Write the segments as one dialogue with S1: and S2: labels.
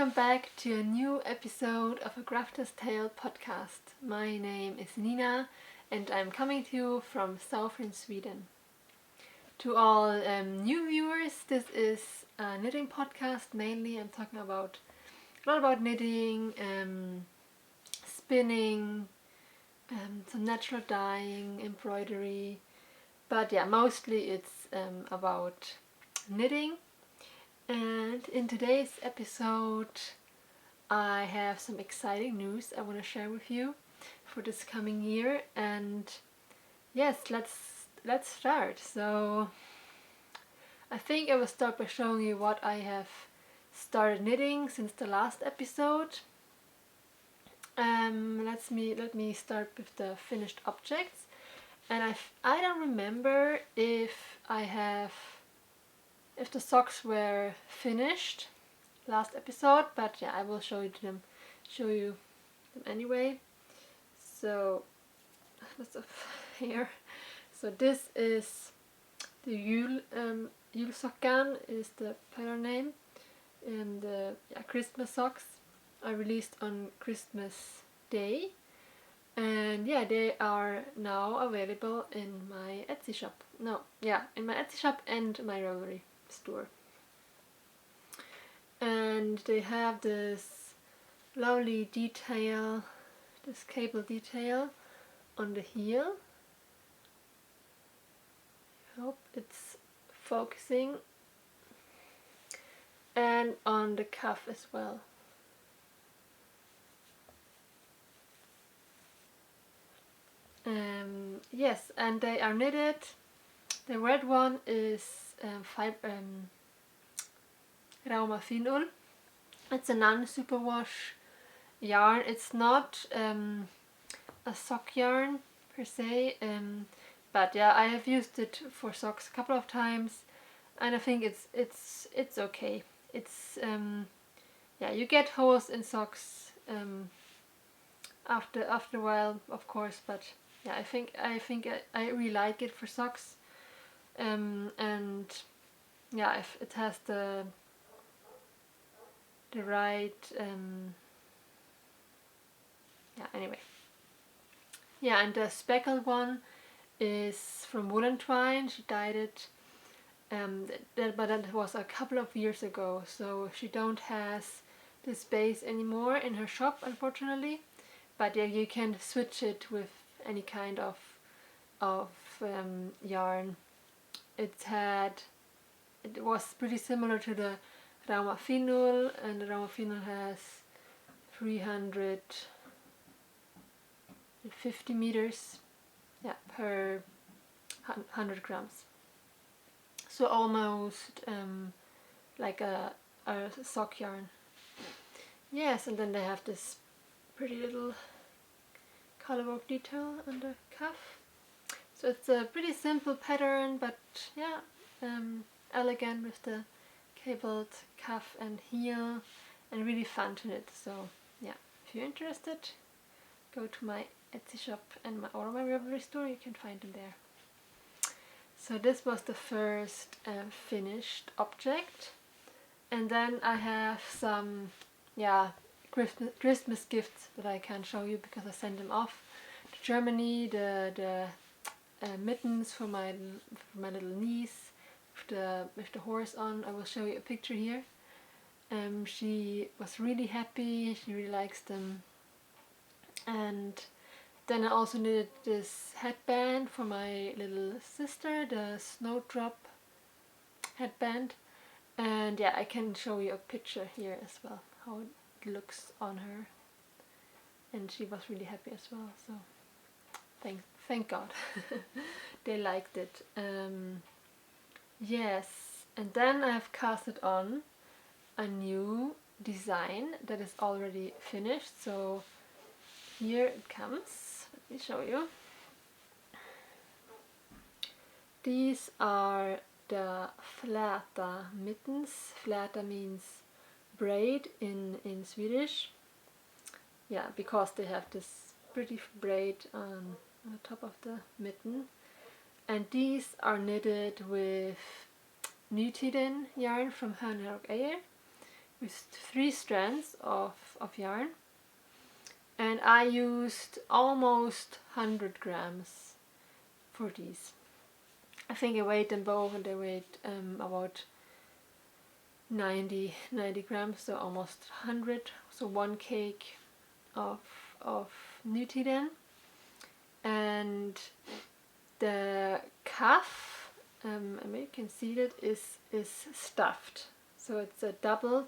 S1: Welcome back to a new episode of a Crafter's Tale podcast. My name is Nina and I'm coming to you from southern Sweden. To all new viewers, this is a knitting podcast. Mainly I'm talking a lot about knitting, spinning, some natural dyeing, embroidery, but yeah, mostly it's about knitting. And in today's episode I have some exciting news I want to share with you for this coming year. And yes, let's start. So I think I will start by showing you what I have started knitting since the last episode. Let me start with the finished objects. And I don't remember if the socks were finished last episode, but yeah, I will show you them anyway. So lots of hair. So this is the julsockan is the pattern name, and the Christmas socks I released on Christmas Day, and yeah, they are now available in my Etsy shop. In my Etsy shop and my Ravelry store. And they have this lovely detail, this cable detail on the heel. I hope it's focusing. And on the cuff as well. Yes, and they are knitted. The red one is Rauma Finul. It's a non-superwash yarn. It's not a sock yarn per se, but yeah, I have used it for socks a couple of times, and I think it's okay. It's yeah, you get holes in socks after a while, of course, but yeah, I think I really like it for socks, and yeah, if it has the right yeah, anyway. Yeah, and the speckled one is from Woolen Twine. She dyed it, but that was a couple of years ago, so she don't has this base anymore in her shop, unfortunately. But yeah, you can switch it with any kind of yarn. It was pretty similar to the Rauma Finul, and the Rauma Finul has 350 meters, yeah, per 100 grams. So almost like a sock yarn. Yes, and then they have this pretty little colorwork detail on the cuff. So it's a pretty simple pattern, but yeah, elegant with the cabled cuff and heel, and really fun to knit. So yeah, if you're interested, go to my Etsy shop or my Ravelry store. You can find them there. So this was the first finished object, and then I have some Christmas gifts that I can show you because I sent them off to Germany. The mittens for my little niece with the horse on. I will show you a picture here. She was really happy. She really likes them. And then I also knitted this headband for my little sister, the snowdrop headband. And yeah, I can show you a picture here as well, how it looks on her. And she was really happy as well, so thank God they liked it. Yes, and then I have casted on a new design that is already finished. So here it comes. Let me show you. These are the Fläta Mittens. Fläta means braid in Swedish. Yeah, because they have this pretty braid on the top of the mitten. And these are knitted with Nutiden yarn from Hönerock Eyer. with 3 strands of yarn, and I used almost 100 grams for these. I think I weighed them both and they weighed about 90 grams, so almost 100, so 1 cake of Nutty then. And the cuff, maybe you can see that, is stuffed, so it's a double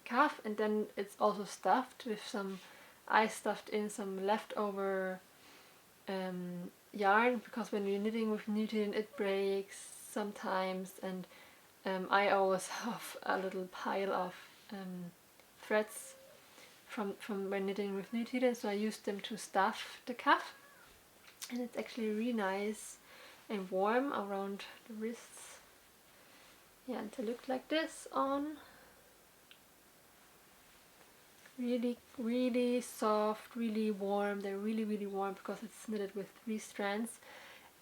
S1: cuff, and then it's also stuffed with some, I stuffed in some leftover yarn, because when you're knitting with knitting it breaks sometimes, and I always have a little pile of threads from when knitting with knitting, so I used them to stuff the cuff, and it's actually really nice and warm around the wrists. Yeah, and they look like this on. Really soft, really warm. They're really warm because it's knitted with 3 strands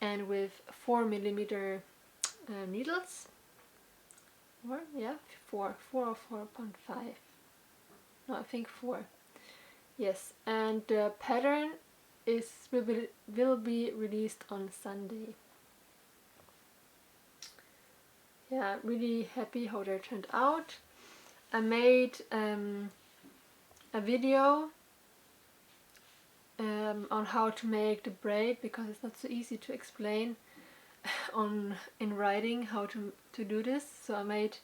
S1: and with 4mm needles. Or yeah, 4 or 4.5. No, I think 4. Yes, and the pattern will be released on Sunday. Yeah, really happy how they turned out. I made a video on how to make the braid, because it's not so easy to explain in writing how to do this. So I made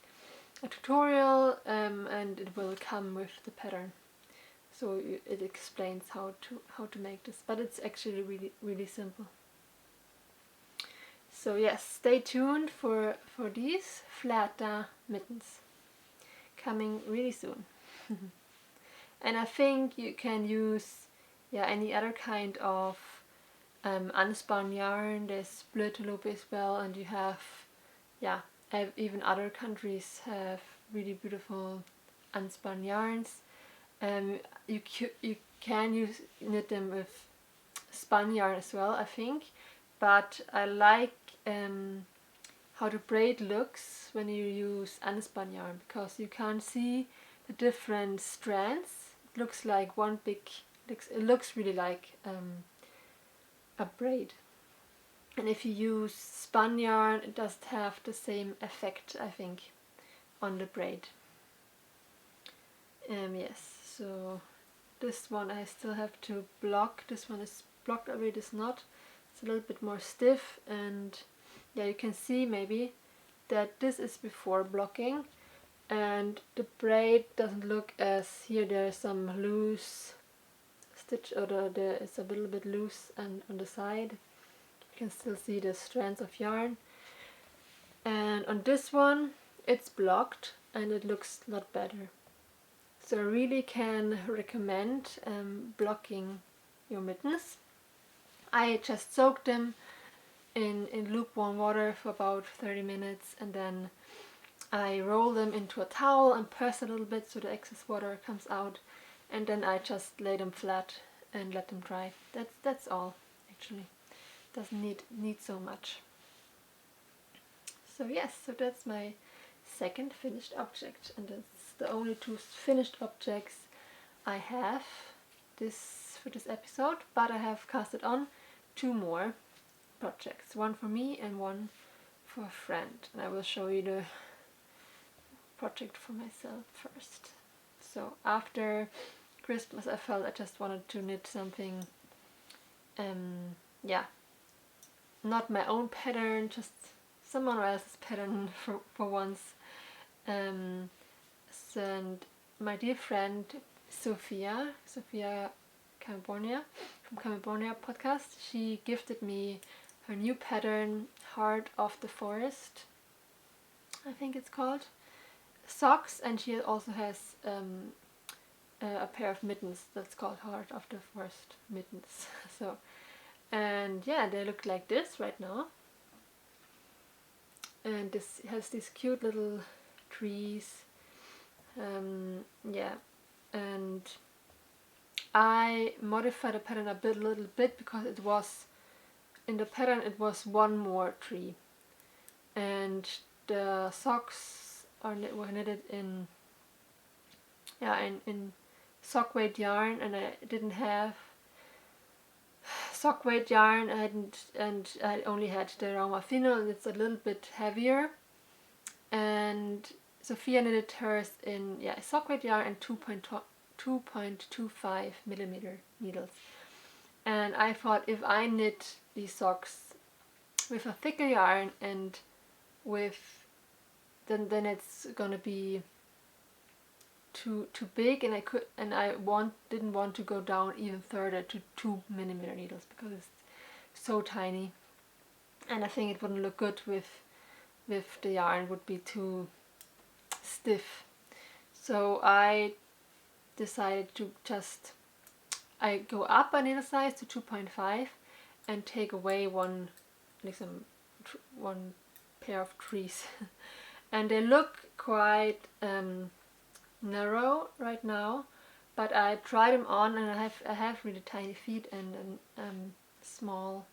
S1: a tutorial and it will come with the pattern. So it explains how to make this, but it's actually really simple. So yes, stay tuned for these Fläta Mittens coming really soon. And I think you can use any other kind of unspun yarn. There's Blötelope as well, and you have even other countries have really beautiful unspun yarns. You can knit them with spun yarn as well, I think, but I like how the braid looks when you use unspun yarn, because you can't see the different strands. It looks like one big, it looks really like a braid. And if you use spun yarn, it doesn't have the same effect, I think, on the braid. Yes, so this one I still have to block. This one is blocked already, this knot. It's a little bit more stiff, and yeah, you can see maybe that this is before blocking, and the braid doesn't look as, here there's some loose stitch, or there is a little bit loose, and on the side you can still see the strands of yarn. And on this one it's blocked and it looks a lot better. So I really can recommend blocking your mittens. I just soaked them in lukewarm water for about 30 minutes, and then I roll them into a towel and press a little bit so the excess water comes out, and then I just lay them flat and let them dry. That's all, actually. Doesn't need so much. So yes, so that's my second finished object, and that's the only 2 finished objects I have for this episode, but I have casted on 2 more projects, one for me and one for a friend, and I will show you the project for myself first. So after Christmas I felt I just wanted to knit something, not my own pattern, just someone else's pattern for once. And my dear friend Sophia California from California podcast, she gifted me her new pattern, Heart of the Forest, I think it's called, socks, and she also has a pair of mittens that's called Heart of the Forest mittens. So, and yeah, they look like this right now, and this has these cute little trees. And I modified the pattern a little bit because it was in the pattern, it was one more tree, and the socks were knitted in in sock weight yarn, and I didn't have sock weight yarn. And I only had the Rauma Fino, and it's a little bit heavier. And Sophia knitted hers in sock weight yarn and 2.25 millimeter needles. And I thought, if I knit these socks with a thicker yarn and with then it's gonna be too big, and I didn't want to go down even further to 2 millimeter needles because it's so tiny, and I think it wouldn't look good with the yarn. It would be too stiff. So I decided to I go up a needle size to 2.5 and take away one pair of trees. And they look quite narrow right now, but I tried them on, and I have really tiny feet and small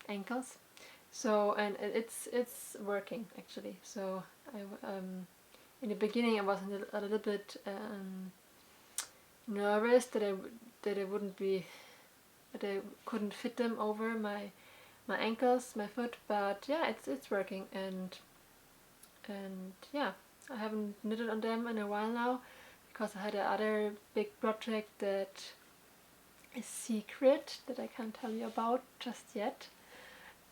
S1: ankles. So, and it's working actually. So in the beginning I was a little bit nervous that I couldn't fit them over my ankles, my foot, but yeah, it's working. And yeah, I haven't knitted on them in a while now because I had another big project that is secret that I can't tell you about just yet.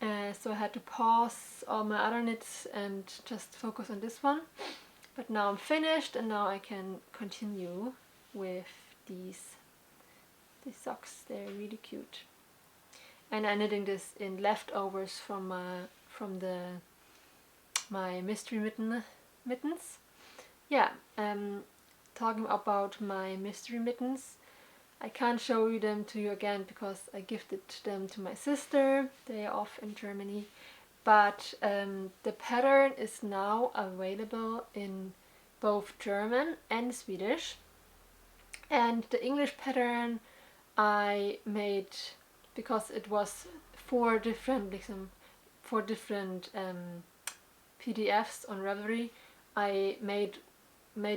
S1: So I had to pause all my other knits and just focus on this one. But now I'm finished, and now I can continue with these socks. They're really cute. And I'm knitting this in leftovers from my mystery mittens. Yeah, talking about my mystery mittens, I can't show them to you again because I gifted them to my sister. They are off in Germany. But the pattern is now available in both German and Swedish. And the English pattern I made because it was four different PDFs on Ravelry. I made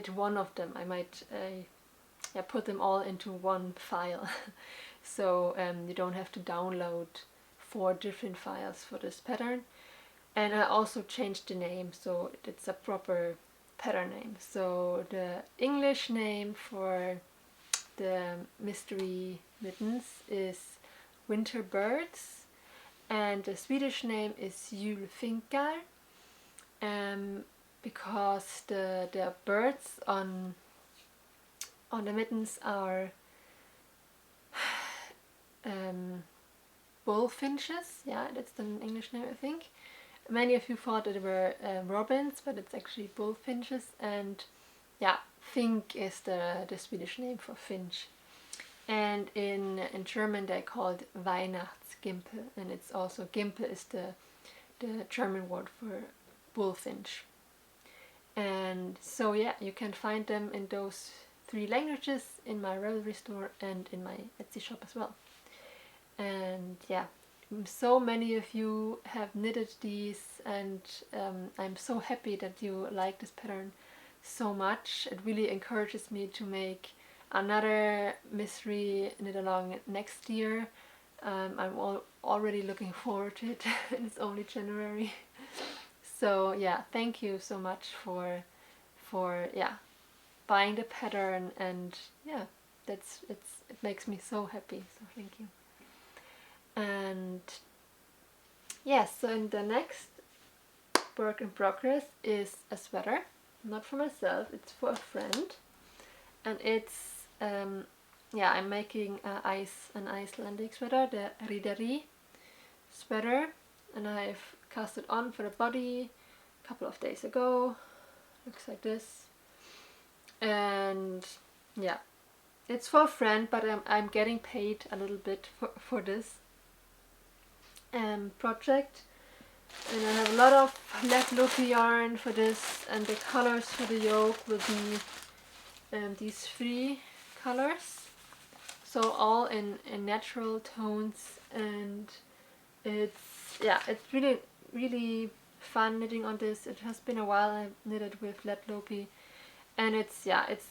S1: one of them. I put them all into one file. So you don't have to download 4 different files for this pattern. And I also changed the name, so it's a proper pattern name. So the English name for the mystery mittens is Winterbirds, and the Swedish name is Julfinkar, because the birds on the mittens are bullfinches. Yeah, that's the English name, I think. Many of you thought that they were robins, but it's actually bullfinches. And yeah, Fink is the Swedish name for finch. And in German they call it Weihnachtsgimpel, and it's also Gimpel is the German word for bullfinch. And so yeah, you can find them in those 3 languages in my Ravelry store and in my Etsy shop as well. And yeah, so many of you have knitted these, and I'm so happy that you like this pattern so much. It really encourages me to make another mystery knit along next year. I'm already looking forward to it. It's only January. So yeah, thank you so much for buying the pattern, and yeah, it makes me so happy, so thank you. And yes, so in the next work in progress is a sweater, not for myself, it's for a friend, and it's I'm making an Icelandic sweater, the Riddari sweater, and I've cast it on for the body a couple of days ago. Looks like this. And yeah, it's for a friend, but I'm getting paid a little bit for this project, and I have a lot of Loki yarn for this, and the colors for the yoke will be these 3 colors, so all in natural tones, and it's really fun knitting on this. It has been a while I knitted with lead loopy, and it's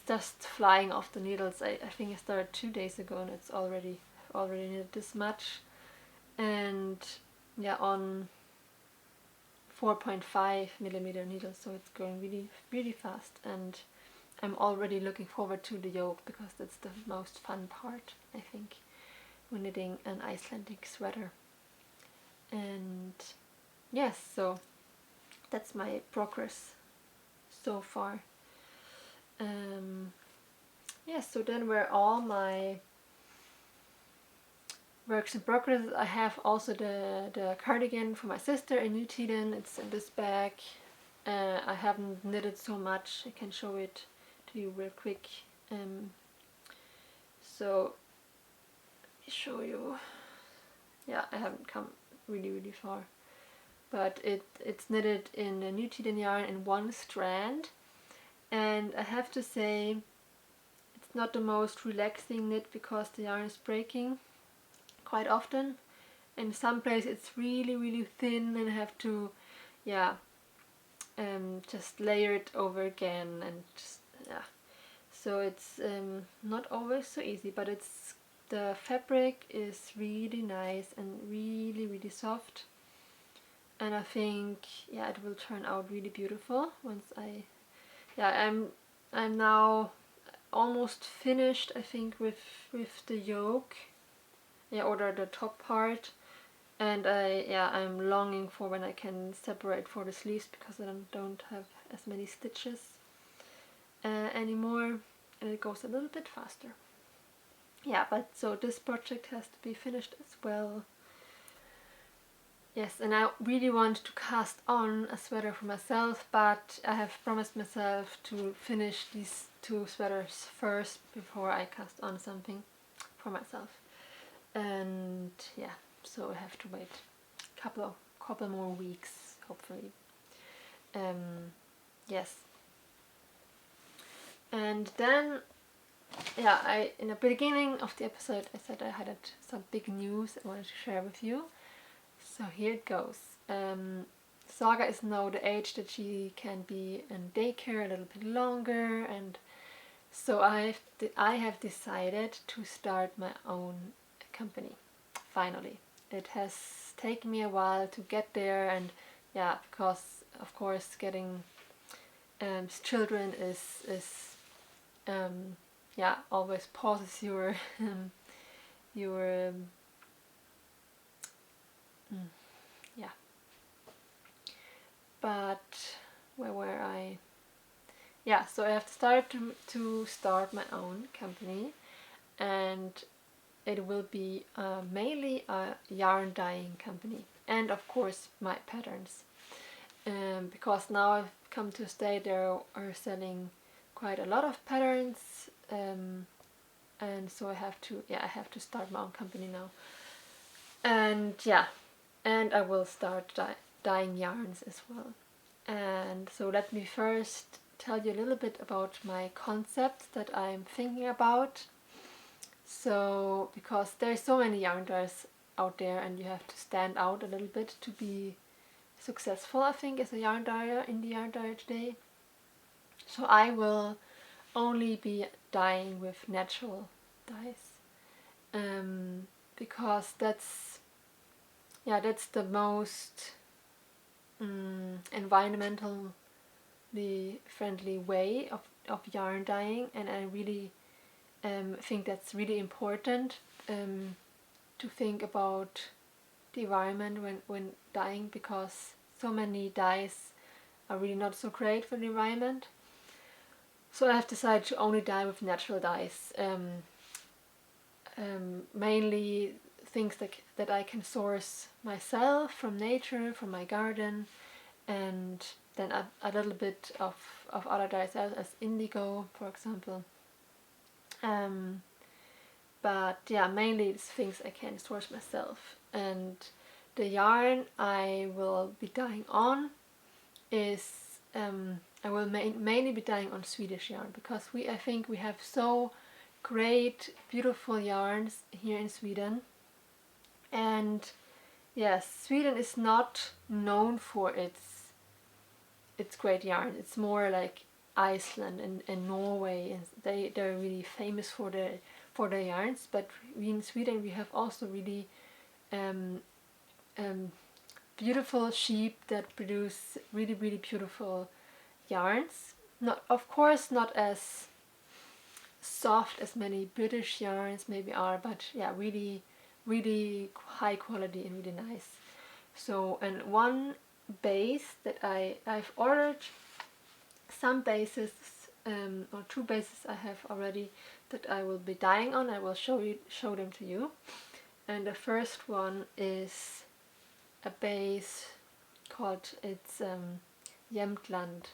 S1: just flying off the needles. I think I started 2 days ago and it's already knitted this much, and yeah, on 4.5 millimeter needles, so it's going really fast, and I'm already looking forward to the yoke because that's the most fun part, I think, when knitting an Icelandic sweater. And yes, so that's my progress so far. Yes, so then were all my works in progress. I have also the cardigan for my sister in New Zealand. It's in this bag. I haven't knitted so much. I can show it to you real quick. So let me show you. Yeah, I haven't come really far, but it's knitted in a New Zealand yarn in 1 strand, and I have to say it's not the most relaxing knit because the yarn is breaking quite often. In some places it's really thin and I have to just layer it over again, and just, so it's not always so easy, but the fabric is really nice and really soft, and I think it will turn out really beautiful once I'm now almost finished, I think, with the yoke, or the top part, and I'm longing for when I can separate for the sleeves because I don't have as many stitches anymore, and it goes a little bit faster. Yeah, but so this project has to be finished as well. Yes, and I really want to cast on a sweater for myself, but I have promised myself to finish these 2 sweaters first before I cast on something for myself. And yeah, so I have to wait a couple more weeks, hopefully. Yes. And then in the beginning of the episode I said I had some big news I wanted to share with you. So here it goes. Saga is now the age that she can be in daycare a little bit longer, and so I have decided to start my own company. Finally, it has taken me a while to get there, and because of course getting children is always pauses your but where were I? Yeah, so I have started to start my own company, and it will be mainly a yarn dyeing company, and of course my patterns, because now I've come to a state there are selling quite a lot of patterns, and so I have to start my own company now, and and I will start dyeing yarns as well. And so let me first tell you a little bit about my concept that I'm thinking about. So, because there's so many yarn dyers out there and you have to stand out a little bit to be successful, I think, as a yarn dyer in the yarn dyer today. So I will only be dyeing with natural dyes, because that's the most environmentally friendly way of yarn dyeing, and I really think that's really important, to think about the environment when dyeing, because so many dyes are really not so great for the environment. So I have decided to only dye with natural dyes, mainly things that I can source myself from nature, from my garden, and then a little bit of other dyes as indigo, for example. But mainly it's things I can source myself. And the yarn I will be dyeing on is I will mainly be dyeing on Swedish yarn, because I think we have so great, beautiful yarns here in Sweden. And yes, Sweden is not known for its it's great yarn. It's more like Iceland and Norway, and they're really famous for their yarns. But we in Sweden, we have also really um, beautiful sheep that produce really, really beautiful yarns. Not, of course, not as soft as many British yarns maybe are, but yeah, really, really high quality and really nice. So, and one base that I've ordered some bases, or 2 bases I have already that I will be dyeing on. I will show them to you. And the first one is a base called, it's Jämtland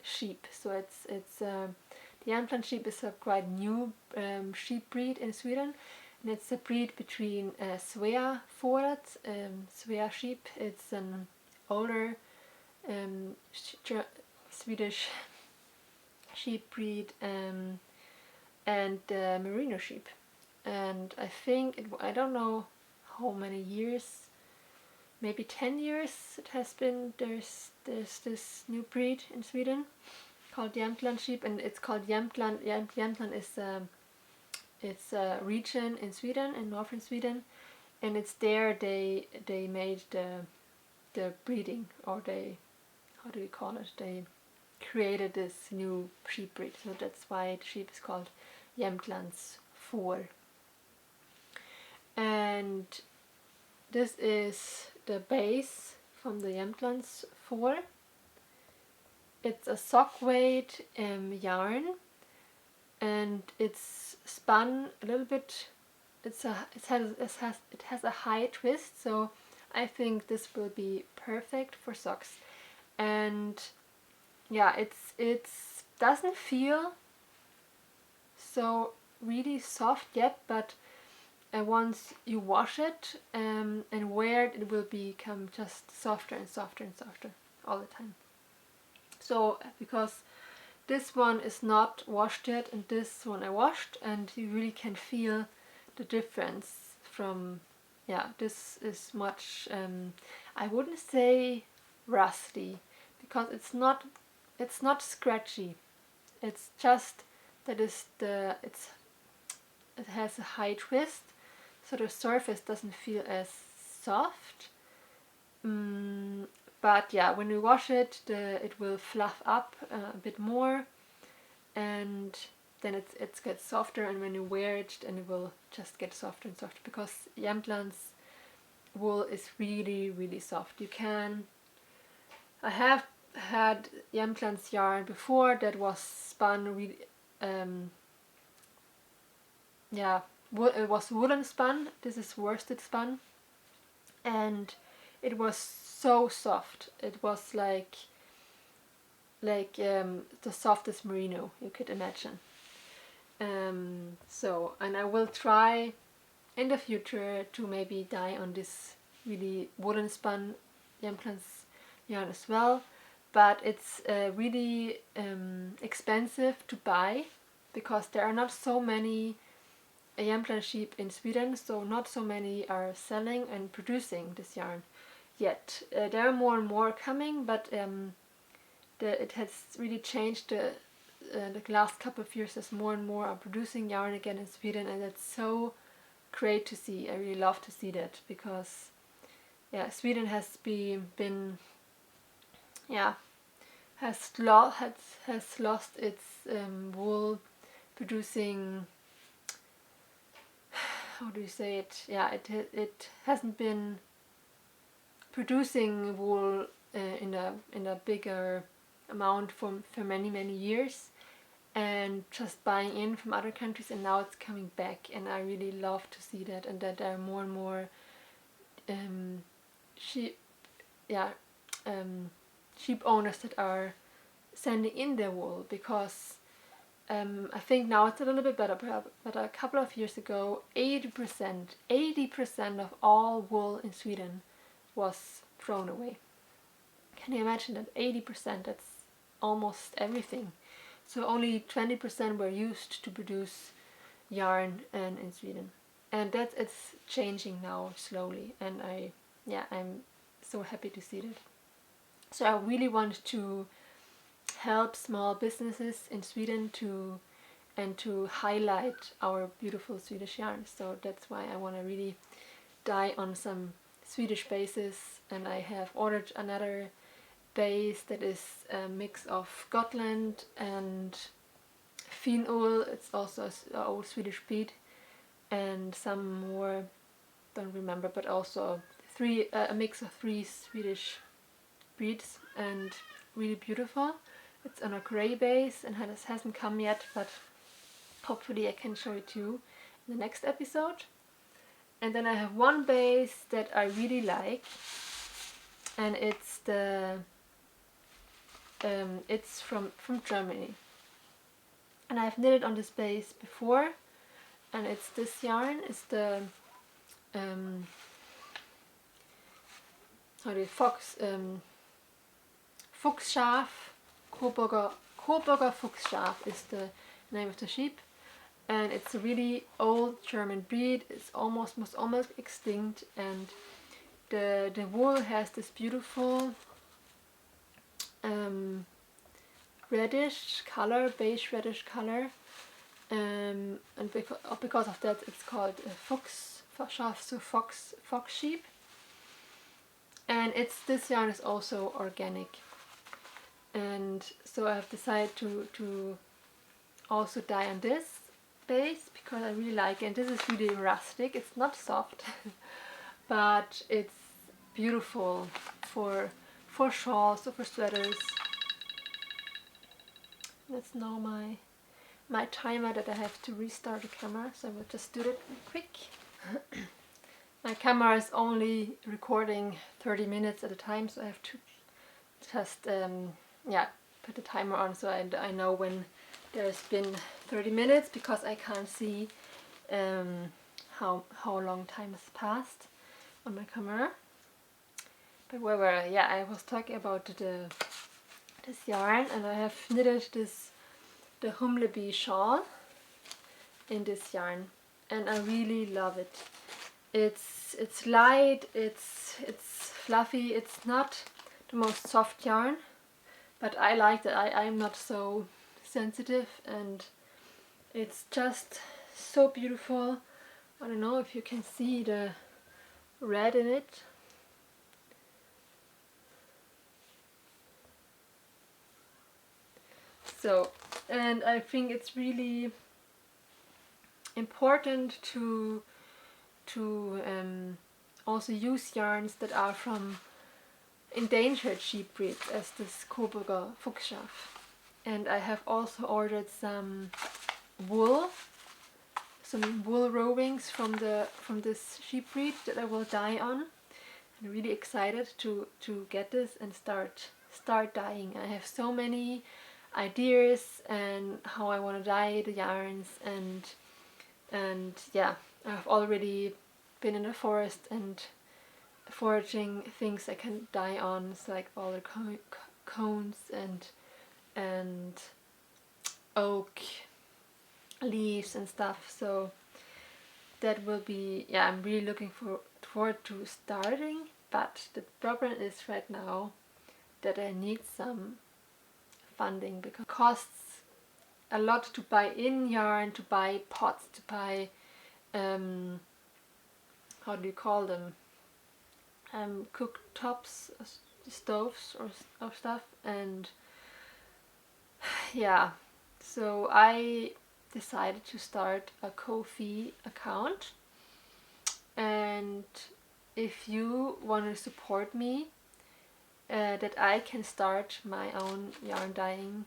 S1: sheep. So it's the Jämtland sheep is a quite new sheep breed in Sweden, and it's a breed between Svea fåret, Svea sheep. It's an older Swedish sheep breed, and merino sheep. And I think I don't know how many years, maybe 10 years it has been. There's this new breed in Sweden called Jämtland sheep, and it's called Jämtland. Jämtland is it's a region in Sweden, in northern Sweden, and it's there they made the breeding, or they, how do you call it, they created this new sheep breed. So that's why the sheep is called Jämtlands får. And this is the base from the Jämtlands får. It's a sock weight yarn, and it's spun a little bit. It has a high twist, so I think this will be perfect for socks. And yeah, it's doesn't feel so really soft yet, but once you wash it and wear it, it will become just softer and softer and softer all the time. So because this one is not washed yet, and this one I washed, and you really can feel the difference from, yeah, this is much, I wouldn't say rusty, because it's not scratchy. It's just that it has a high twist, so the surface doesn't feel as soft. But yeah, when you wash it, it will fluff up a bit more, and then it gets softer, and when you wear it, then it will just get softer and softer, because Jämtland's wool is really, really soft. I have had Jämtland's yarn before that was spun really, it was woolen spun. This is worsted spun, and it was so soft. It was like the softest merino you could imagine. So, and I will try in the future to maybe dye on this really woolen spun Jämtland's yarn as well, but it's really expensive to buy, because there are not so many Jämtland sheep in Sweden, so not so many are selling and producing this yarn yet. There are more and more coming, but it has really changed the last couple of years, as more and more are producing yarn again in Sweden, and it's so great to see. I really love to see that, because yeah, Sweden has been has lost its wool producing, how do you say it? Yeah, it hasn't been producing wool in a bigger amount for many years, and just buying in from other countries, and now it's coming back, and I really love to see that, and that there are more and more sheep owners that are sending in their wool, because I think now it's a little bit better, but a couple of years ago 80% of all wool in Sweden was thrown away. Can you imagine that? 80%, that's almost everything. So only 20% were used to produce yarn in Sweden, and it's changing now slowly, and I'm so happy to see that. So I really want to help small businesses in Sweden to highlight our beautiful Swedish yarns. So that's why I want to really dye on some Swedish bases, and I have ordered another base that is a mix of Gotland and Finul. It's also an old Swedish bead, and some more, don't remember, but also a mix of 3 Swedish breeds, and really beautiful. It's on a grey base and hasn't come yet, but hopefully I can show it to you in the next episode. And then I have one base that I really like, and it's it's from Germany, and I've knitted on this base before, and it's this yarn. It's the Fuchsschaf, Coburger Fuchsschaf is the name of the sheep, and it's a really old German breed. It's must almost extinct, and the wool has this beautiful reddish color, beige reddish color, and because of that it's called a Fuchsschaf, so fox sheep. And this yarn is also organic, and so I've decided to also dye on this base because I really like it. And this is really rustic. It's not soft, but it's beautiful for shawls or for sweaters. That's now my timer that I have to restart the camera, so I will just do it quick. My camera is only recording 30 minutes at a time, so I have to just put the timer on so I know when there's been 30 minutes, because I can't see how long time has passed on my camera. But I was talking about this yarn, and I have knitted the Humlebee shawl in this yarn, and I really love it. It's light, it's fluffy. It's not the most soft yarn, but I like that. I'm not so sensitive, and it's just so beautiful. I don't know if you can see the red in it. So, and I think it's really important to also use yarns that are from endangered sheep breeds, as this Coburger Fuchsschaf. And I have also ordered some wool rovings from this sheep breed that I will dye on. I'm really excited to get this and start dyeing. I have so many ideas and how I want to dye the yarns, and yeah, I've already been in the forest and foraging things I can dye on, so like all the cones and oak leaves and stuff. So that will be, I'm really looking forward to starting. But the problem is right now that I need some funding, because it costs a lot to buy in yarn, to buy pots, to buy how do you call them, cooktops, stoves or stuff. And yeah, so I decided to start a Ko-fi account, and if you want to support me, that I can start my own yarn dyeing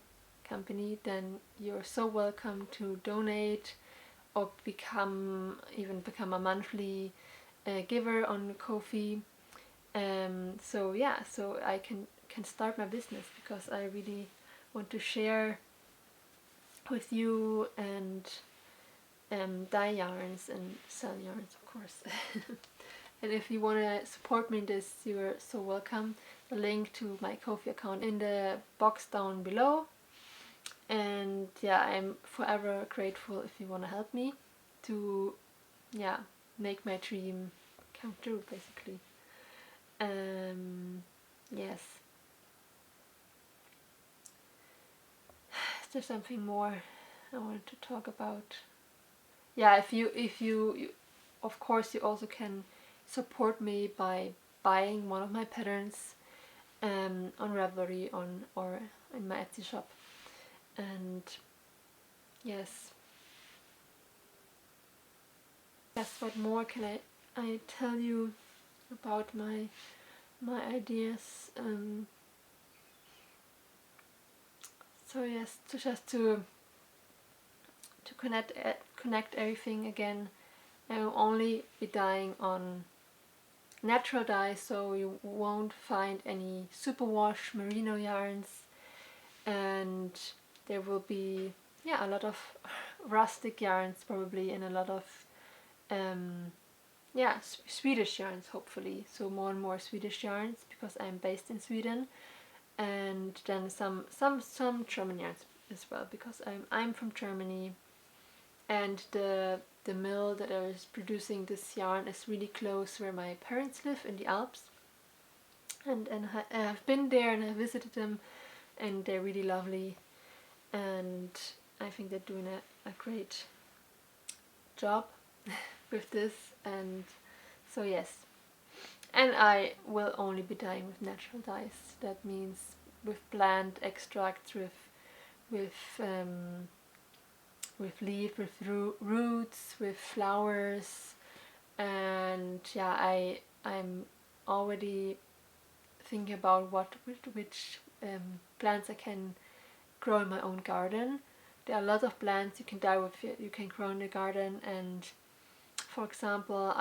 S1: company, then you're so welcome to donate or become a monthly giver on Ko-fi. So yeah, so I can start my business, because I really want to share with you and dye yarns and sell yarns, of course. And if you want to support me in this, you're so welcome. The link to my Ko-fi account in the box down below. And yeah, I'm forever grateful if you want to help me to make my dream come true, basically. Yes. there something more I wanted to talk about? Yeah, if you of course you also can support me by buying one of my patterns on Ravelry or in my Etsy shop. And yes, what more can I tell you about my ideas? So yes, to connect everything again. I will only be dyeing on natural dyes, so you won't find any superwash merino yarns, and there will be a lot of rustic yarns probably, and a lot of Swedish yarns hopefully, so more and more Swedish yarns because I'm based in Sweden, and then some German yarns as well because I'm from Germany, and the mill that is producing this yarn is really close where my parents live in the Alps, and I have been there and I visited them, and they're really lovely, and I think they're doing a great job with this. And so yes, and I will only be dyeing with natural dyes. That means with plant extracts, with leaf, with roots, with flowers, and yeah, I'm already thinking about which plants I can grow in my own garden. There are a lot of plants you can dye with, you can grow in the garden, and for example,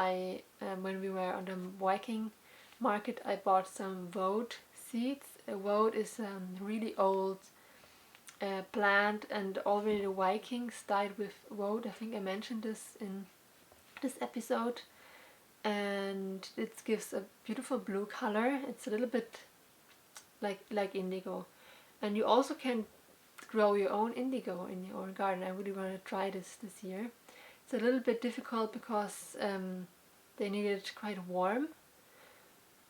S1: when we were on the Viking market, I bought some woad seeds. A woad is a really old plant, and already the Vikings dyed with woad. I think I mentioned this in this episode, and it gives a beautiful blue color. It's a little bit like indigo, and you also can grow your own indigo in your own garden. I really want to try this year. It's a little bit difficult because they need it quite warm,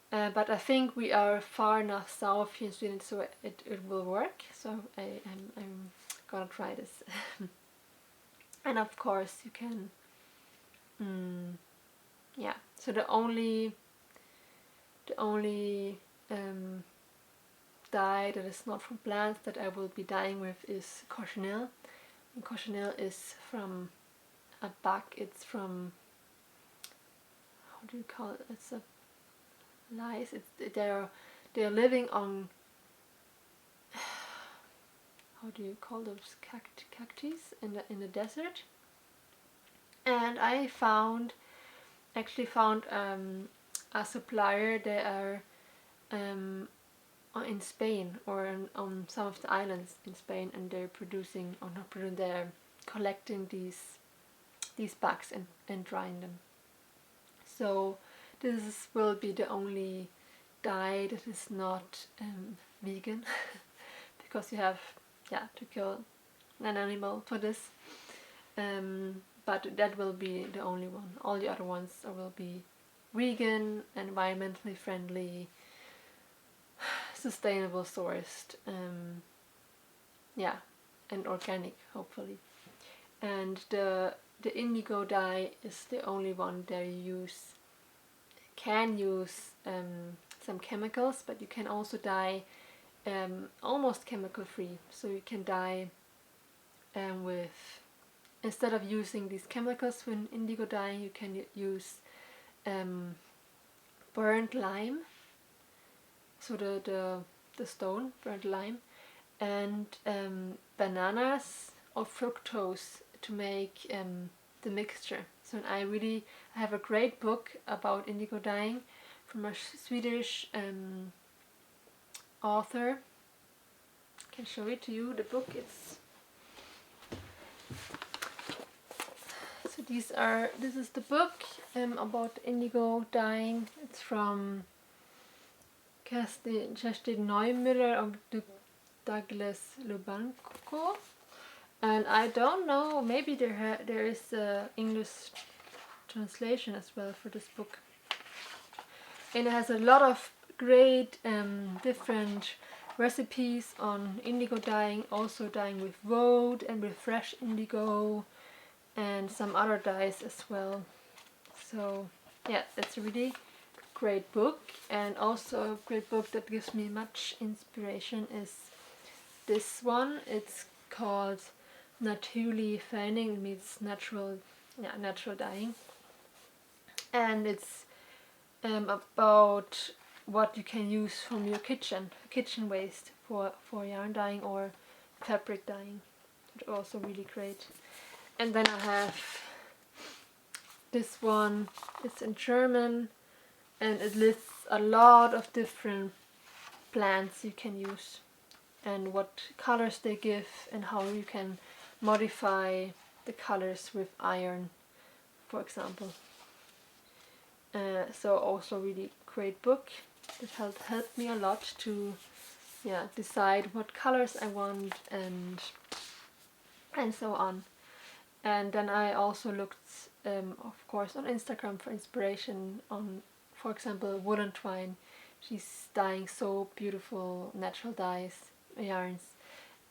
S1: but I think we are far enough south here in Sweden so it will work. So I'm gonna try this. And of course you can so the only dye that is not from plants that I will be dyeing with is cochineal. And cochineal is from a bug. It's from, how do you call it? It's a lice. They're living on, how do you call those cactus in the desert? And I actually found a supplier. They are in Spain or on some of the islands in Spain, and they're they're collecting these bugs and drying them. So this will be the only dye that is not vegan because you have to kill an animal for this, but that will be the only one. All the other ones will be vegan, environmentally friendly, sustainable sourced, and organic hopefully. And the indigo dye is the only one that you can use some chemicals, but you can also dye almost chemical free. So you can dye with, instead of using these chemicals when indigo dyeing, you can use burnt lime, so the stone, burnt lime, and bananas or fructose to make the mixture. So I have a great book about indigo dyeing from a Swedish author. I can show it to you. The book this is the book about indigo dyeing. It's from Kerstin Neumüller and Douglas Lubanko. And I don't know, maybe there is a English translation as well for this book. And it has a lot of great different recipes on indigo dyeing, also dyeing with woad and with fresh indigo and some other dyes as well. So yeah, it's a really great book, and also a great book that gives me much inspiration is this one. It's called Naturlig Fanning. It means natural dyeing, and it's about what you can use from your kitchen waste for yarn dyeing or fabric dyeing. It's also really great. And then I have this one. It's in German, and it lists a lot of different plants you can use and what colors they give and how you can modify the colors with iron, for example. So also really great book. It helped me a lot to decide what colors I want and so on. And then I also looked of course on Instagram for inspiration on, for example, woolen twine. She's dyeing so beautiful natural dyes, yarns,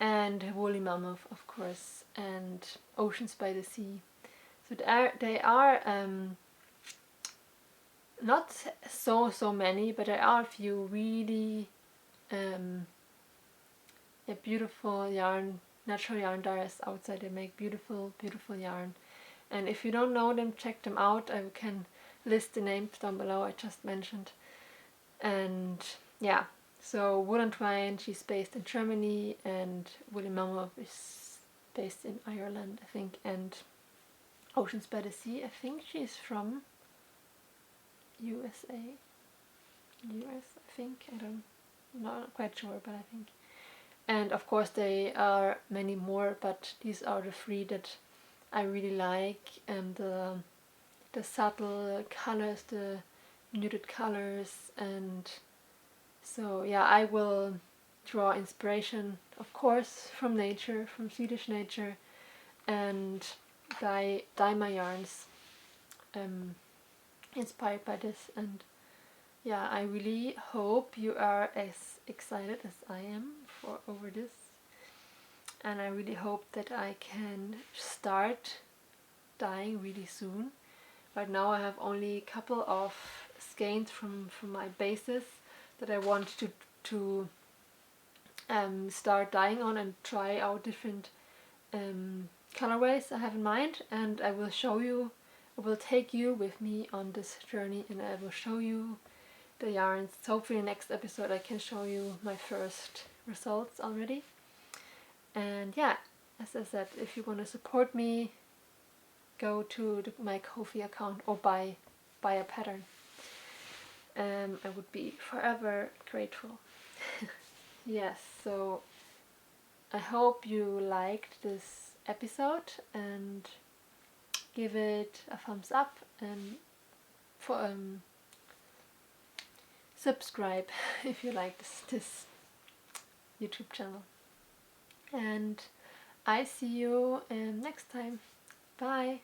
S1: and woolly mammoth, of course, and oceans by the sea. So they are not so many, but there are a few really beautiful natural yarn dyers outside. They make beautiful yarn, and if you don't know them, check them out. I can list the names down below I just mentioned. And yeah, so woolen twine, she's based in Germany, and woolly mammoth is based in Ireland, I think, and oceans by the sea, I think she's from USA, US, I think. I'm not quite sure, but I think. And of course there are many more, but these are the three that I really like, and the subtle colors, the muted colors, and so yeah, I will draw inspiration, of course, from nature, from Swedish nature, and dye my yarns inspired by this. And yeah, I really hope you are as excited as I am over this, and I really hope that I can start dyeing really soon. Right now I have only a couple of skeins from my bases that I want to start dyeing on and try out different colorways I have in mind, and I will show you, I will take you with me on this journey, and I will show you the yarns. So hopefully in the next episode I can show you my first results already. And yeah, as I said, if you want to support me, go to my Ko-fi account or buy a pattern. I would be forever grateful. Yes, so I hope you liked this episode, and give it a thumbs up, and subscribe if you like this YouTube channel. And I see you next time. Bye!